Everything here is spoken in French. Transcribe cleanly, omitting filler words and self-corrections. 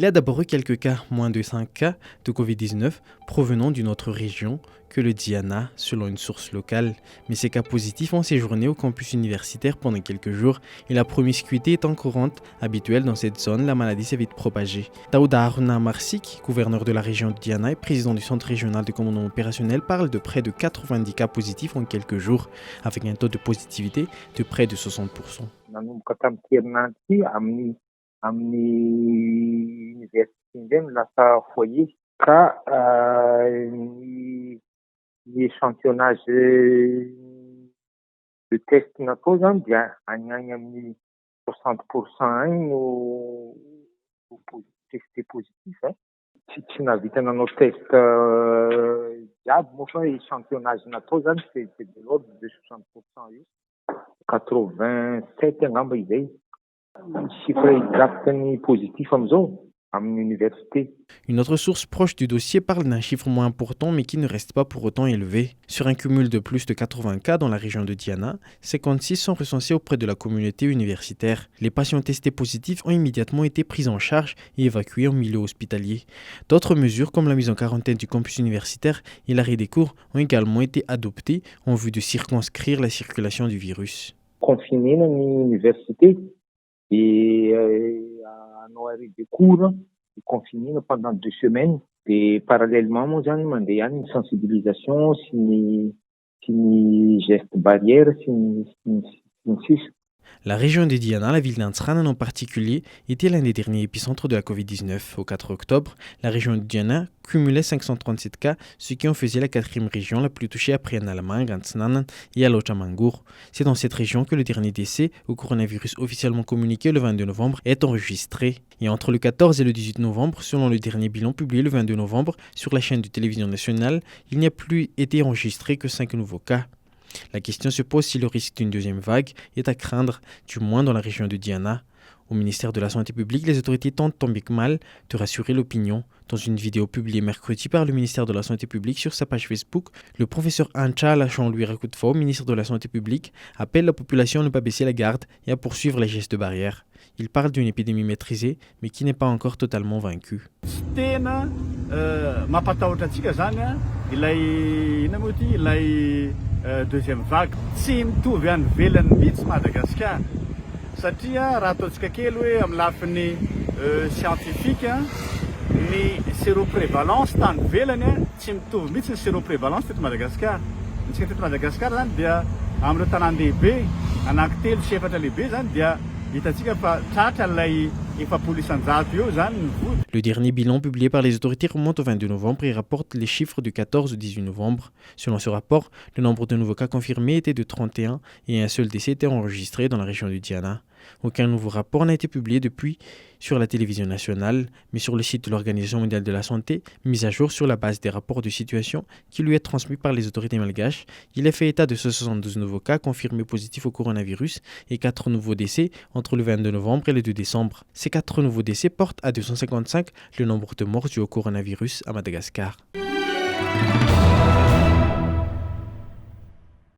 Il a d'abord eu quelques cas, moins de 5 cas de Covid-19 provenant d'une autre région que le Diana, selon une source locale. Mais ces cas positifs ont séjourné au campus universitaire pendant quelques jours et la promiscuité étant courante, habituelle dans cette zone, la maladie s'est vite propagée. Daouda Haruna Marsik, gouverneur de la région de Diana et président du centre régional de commandement opérationnel, parle de près de 90 cas positifs en quelques jours, avec un taux de positivité de près de 60%. Amin'ny université indray lasa foyer ka ny échantillonnage de test natao zany dia any amin'ny 60% any no testé positif tsy navita nanao test jiaby moa fa échantillonnage natao zany c'est de l'ordre de 60% io 87 angamba izay chiffre exact positif amizao amin'ny université. Une autre source proche du dossier parle d'un chiffre moins important mais qui ne reste pas pour autant élevé. Sur un cumul de plus de 80 cas dans la région de Diana, 56 sont recensés auprès de la communauté universitaire. Les patients testés positifs ont immédiatement été pris en charge et évacués en milieu hospitalier. D'autres mesures comme la mise en quarantaine du campus universitaire et l'arrêt des cours ont également été adoptées en vue de circonscrire la circulation du virus. Confiné dans l'université et hanao arrêt de cours confiné pendant 2 semaines et parallèlement moa zany mandeha any ny sensibilisation sy ny geste barrière sy ny sisa. La région de Diana, la ville d'Antsranan en particulier, était l'un des derniers épicentres de la Covid-19. Au 4 octobre, la région de Diana cumulait 537 cas, ce qui en faisait la 4e région la plus touchée après Analamang, Antsnanan et Alochamangour. C'est dans cette région que le dernier décès au coronavirus officiellement communiqué le 22 novembre est enregistré. Et entre le 14 et le 18 novembre, selon le dernier bilan publié le 22 novembre sur la chaîne de télévision nationale, il n'y a plus été enregistré que 5 nouveaux cas. La question se pose si le risque d'une deuxième vague est à craindre, du moins dans la région de Diana. Au ministère de la Santé publique, les autorités tentent tant bien que mal de rassurer l'opinion. Dans une vidéo publiée mercredi par le ministère de la Santé publique sur sa page Facebook, le professeur Ancha Lachon-Louis Rakoutfo, ministre de la Santé publique, appelle la population à ne pas baisser la garde et à poursuivre les gestes barrières. Il parle d'une épidémie maîtrisée, mais qui n'est pas encore totalement vaincue. Deuxième vague tsy mitovy any velany mihitsy Madagascar satria raha ataontsika kely hoe amin'ny lafiny scientifique ny séroprévalence tany velany tsy mitovy mihitsy ny séroprévalence teto Madagascar. Ntsika teto Madagascar zany dia amin'ireo tanàn-dehibe anankitelo sy 4 lehibe zany dia hitantsika fa tratra lay Le dernier bilan publié par les autorités remonte au 22 novembre et rapporte les chiffres du 14 au 18 novembre. Selon ce rapport, le nombre de nouveaux cas confirmés était de 31 et un seul décès était enregistré dans la région de Diana. Aucun nouveau rapport n'a été publié depuis sur la télévision nationale, mais sur le site de l'Organisation mondiale de la santé, mis à jour sur la base des rapports de situation qui lui est transmis par les autorités malgaches, il est fait état de 72 nouveaux cas confirmés positifs au coronavirus et 4 nouveaux décès entre le 22 novembre et le 2 décembre. Ces 4 nouveaux décès portent à 255 le nombre de morts dus au coronavirus à Madagascar.